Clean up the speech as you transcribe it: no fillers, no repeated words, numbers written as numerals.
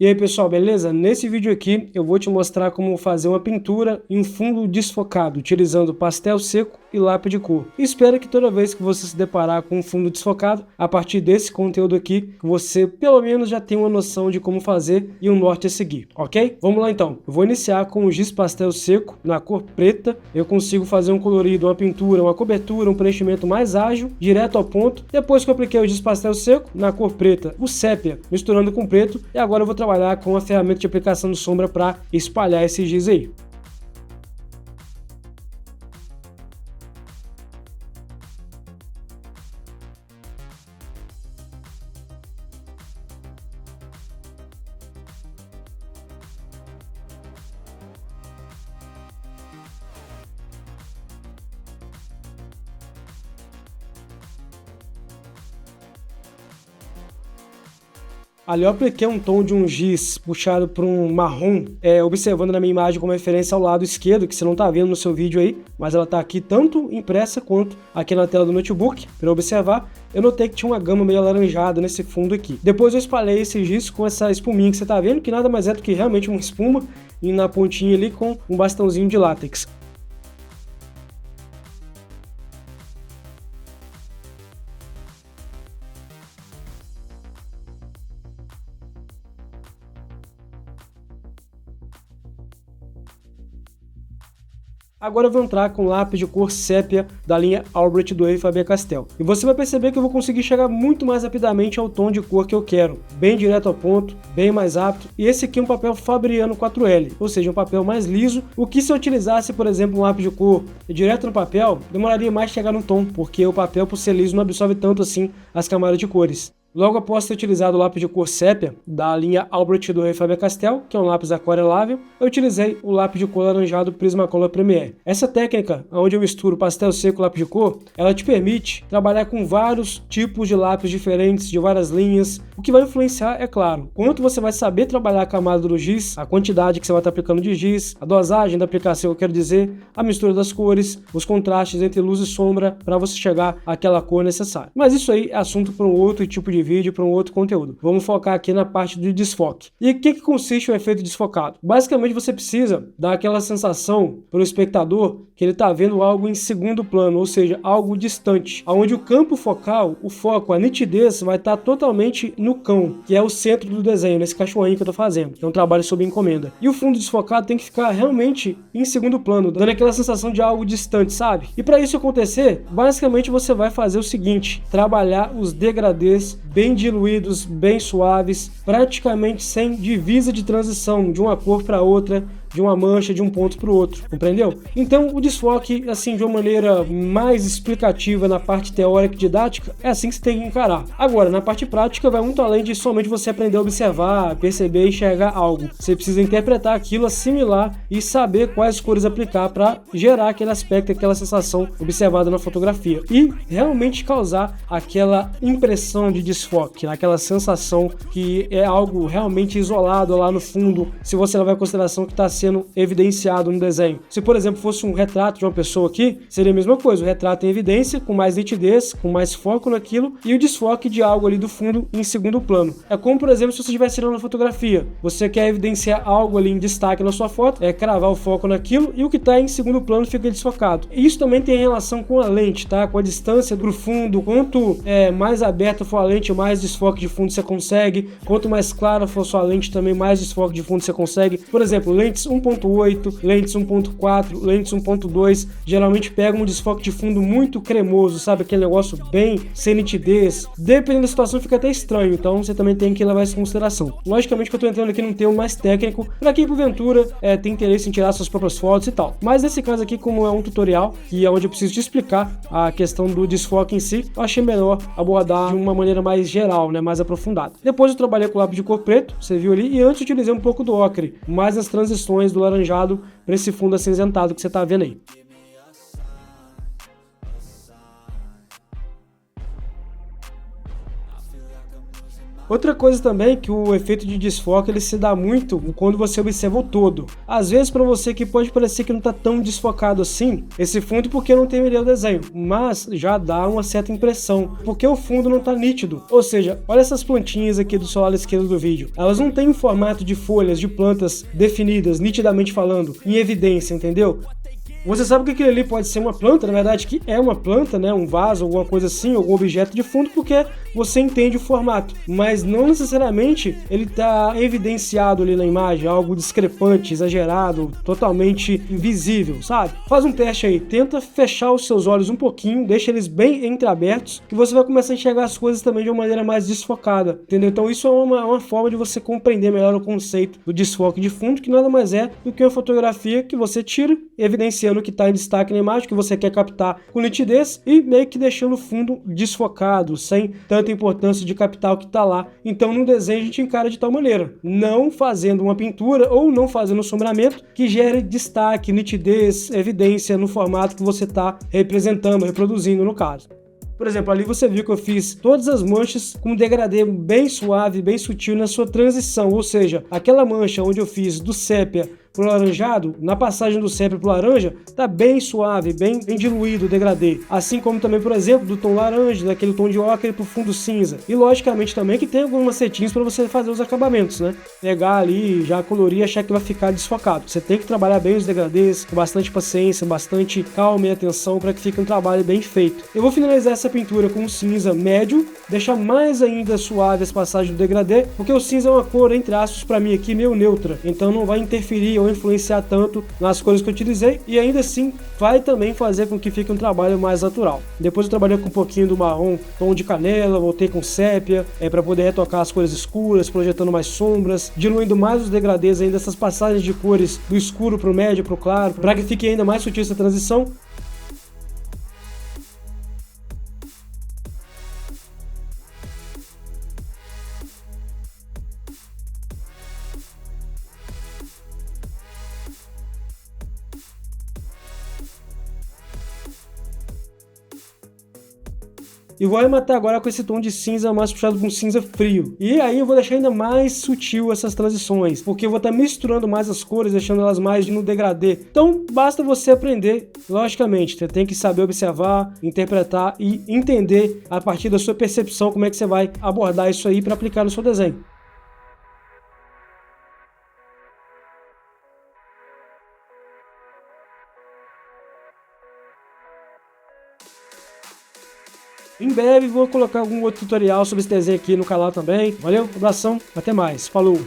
E aí pessoal, beleza? Nesse vídeo aqui eu vou te mostrar como fazer uma pintura em um fundo desfocado, utilizando pastel seco e lápis de cor. Espero que toda vez que você se deparar com um fundo desfocado, a partir desse conteúdo aqui, você pelo menos já tenha uma noção de como fazer e um norte a seguir, ok? Vamos lá então. Eu vou iniciar com o giz pastel seco na cor preta. Eu consigo fazer um colorido, uma pintura, uma cobertura, um preenchimento mais ágil, direto ao ponto. Depois que eu apliquei o giz pastel seco na cor preta, o sépia misturando com preto, e agora eu vou trabalhar com a ferramenta de aplicação de sombra para espalhar esse giz aí. Ali eu apliquei um tom de um giz puxado para um marrom, observando na minha imagem como referência ao lado esquerdo, que você não está vendo no seu vídeo aí, mas ela está aqui tanto impressa quanto aqui na tela do notebook, para observar. Eu notei que tinha uma gama meio alaranjada nesse fundo aqui. Depois eu espalhei esse giz com essa espuminha que você está vendo, que nada mais é do que realmente uma espuma, e na pontinha ali com um bastãozinho de látex. Agora eu vou entrar com lápis de cor sépia da linha Albrecht Durer Faber-Castell. E você vai perceber que eu vou conseguir chegar muito mais rapidamente ao tom de cor que eu quero. Bem direto ao ponto, bem mais rápido. E esse aqui é um papel Fabriano 4L, ou seja, um papel mais liso. O que se eu utilizasse, por exemplo, um lápis de cor direto no papel, demoraria mais chegar no tom, porque o papel, por ser liso, não absorve tanto assim as camadas de cores. Logo após ter utilizado o lápis de cor sépia da linha Albrecht Durer Faber-Castell, que é um lápis aquarelável, eu utilizei o lápis de cor laranjado Prismacolor Premier. Essa técnica, onde eu misturo pastel seco e lápis de cor, ela te permite trabalhar com vários tipos de lápis diferentes, de várias linhas, o que vai influenciar, é claro, quanto você vai saber trabalhar a camada do giz, a quantidade que você vai estar aplicando de giz, a dosagem da aplicação, eu quero dizer, a mistura das cores, os contrastes entre luz e sombra, para você chegar àquela cor necessária. Mas isso aí é assunto para um outro tipo de vídeo, para um outro conteúdo. Vamos focar aqui na parte do desfoque. E o que consiste o efeito desfocado? Basicamente você precisa dar aquela sensação para o espectador que ele está vendo algo em segundo plano, ou seja, algo distante, onde o campo focal, o foco, a nitidez vai estar totalmente no cão, que é o centro do desenho, nesse cachorrinho que eu estou fazendo, que é um trabalho sob encomenda. E o fundo desfocado tem que ficar realmente em segundo plano, dando aquela sensação de algo distante, sabe? E para isso acontecer, basicamente você vai fazer o seguinte: trabalhar os degradês bem diluídos, bem suaves, praticamente sem divisa de transição de uma cor para outra, de uma mancha, de um ponto para o outro, compreendeu? Então o desfoque, assim, de uma maneira mais explicativa na parte teórica e didática, é assim que você tem que encarar. Agora, na parte prática, vai muito além de somente você aprender a observar, perceber e enxergar algo. Você precisa interpretar aquilo, assimilar e saber quais cores aplicar para gerar aquele aspecto, aquela sensação observada na fotografia e realmente causar aquela impressão de desfoque, aquela sensação que é algo realmente isolado lá no fundo, se você levar em consideração que está sendo evidenciado no desenho. Se, por exemplo, fosse um retrato de uma pessoa aqui, seria a mesma coisa, o retrato em evidência, com mais nitidez, com mais foco naquilo, e o desfoque de algo ali do fundo em segundo plano. É como, por exemplo, se você estivesse tirando uma fotografia, você quer evidenciar algo ali em destaque na sua foto, cravar o foco naquilo, e o que está em segundo plano fica desfocado. E isso também tem relação com a lente, tá? Com a distância do fundo, quanto mais aberta for a lente, mais desfoque de fundo você consegue, quanto mais clara for a sua lente, também mais desfoque de fundo você consegue. Por exemplo, lentes 1.8, lentes 1.4, lentes 1.2 geralmente pegam um desfoque de fundo muito cremoso, sabe? Aquele negócio bem sem nitidez. Dependendo da situação fica até estranho, então você também tem que levar isso em consideração. Logicamente que eu tô entrando aqui num termo mais técnico, para quem porventura tem interesse em tirar suas próprias fotos e tal. Mas nesse caso aqui, como é um tutorial, que é onde eu preciso te explicar a questão do desfoque em si, eu achei melhor abordar de uma maneira mais geral, né? Mais aprofundada. Depois eu trabalhei com lápis de cor preto, você viu ali, e antes eu utilizei um pouco do ocre, mais nas transições do laranjado para esse fundo acinzentado que você está vendo aí. Outra coisa também é que o efeito de desfoque ele se dá muito quando você observa o todo. Às vezes para você que pode parecer que não está tão desfocado assim, esse fundo porque não terminei o desenho, mas já dá uma certa impressão, porque o fundo não está nítido. Ou seja, olha essas plantinhas aqui do seu lado esquerdo do vídeo, elas não têm um formato de folhas de plantas definidas, nitidamente falando, em evidência, entendeu? Você sabe que aquilo ali pode ser uma planta, na verdade que é uma planta, né, um vaso, alguma coisa assim, algum objeto de fundo, porque você entende o formato, mas não necessariamente ele está evidenciado ali na imagem, algo discrepante, exagerado, totalmente invisível, sabe? Faz um teste aí, tenta fechar os seus olhos um pouquinho, deixa eles bem entreabertos, que você vai começar a enxergar as coisas também de uma maneira mais desfocada, entendeu? Então isso é uma forma de você compreender melhor o conceito do desfoque de fundo, que nada mais é do que uma fotografia que você tira, evidenciando o que está em destaque na imagem, que você quer captar com nitidez e meio que deixando o fundo desfocado, sem tanta importância de captar o que está lá. Então no desenho a gente encara de tal maneira, não fazendo uma pintura ou não fazendo um sombreamento que gere destaque, nitidez, evidência no formato que você está representando, reproduzindo no caso. Por exemplo, ali você viu que eu fiz todas as manchas com um degradê bem suave, bem sutil na sua transição, ou seja, aquela mancha onde eu fiz do sépia pro laranjado, na passagem do sépia pro laranja, tá bem suave, bem diluído o degradê. Assim como também, por exemplo, do tom laranja, daquele tom de ocre pro fundo cinza. E logicamente também que tem alguns macetinhos para você fazer os acabamentos, né? Pegar ali, já colorir e achar que vai ficar desfocado. Você tem que trabalhar bem os degradês, com bastante paciência, bastante calma e atenção para que fique um trabalho bem feito. Eu vou finalizar essa pintura com um cinza médio, deixar mais ainda suave as passagens do degradê, porque o cinza é uma cor, entre aspas, para mim aqui meio neutra, então não vai interferir ou influenciar tanto nas cores que eu utilizei e ainda assim vai também fazer com que fique um trabalho mais natural. Depois eu trabalhei com um pouquinho do marrom, tom de canela, voltei com sépia, para poder retocar as cores escuras, projetando mais sombras, diluindo mais os degradês ainda, essas passagens de cores do escuro pro médio, pro claro, para que fique ainda mais sutil essa transição. E vou arrematar agora com esse tom de cinza mais puxado para um cinza frio. E aí eu vou deixar ainda mais sutil essas transições, porque eu vou estar misturando mais as cores, deixando elas mais no degradê. Então basta você aprender, logicamente, você tem que saber observar, interpretar e entender a partir da sua percepção como é que você vai abordar isso aí para aplicar no seu desenho. Em breve vou colocar algum outro tutorial sobre esse desenho aqui no canal também. Valeu, abração, até mais, falou!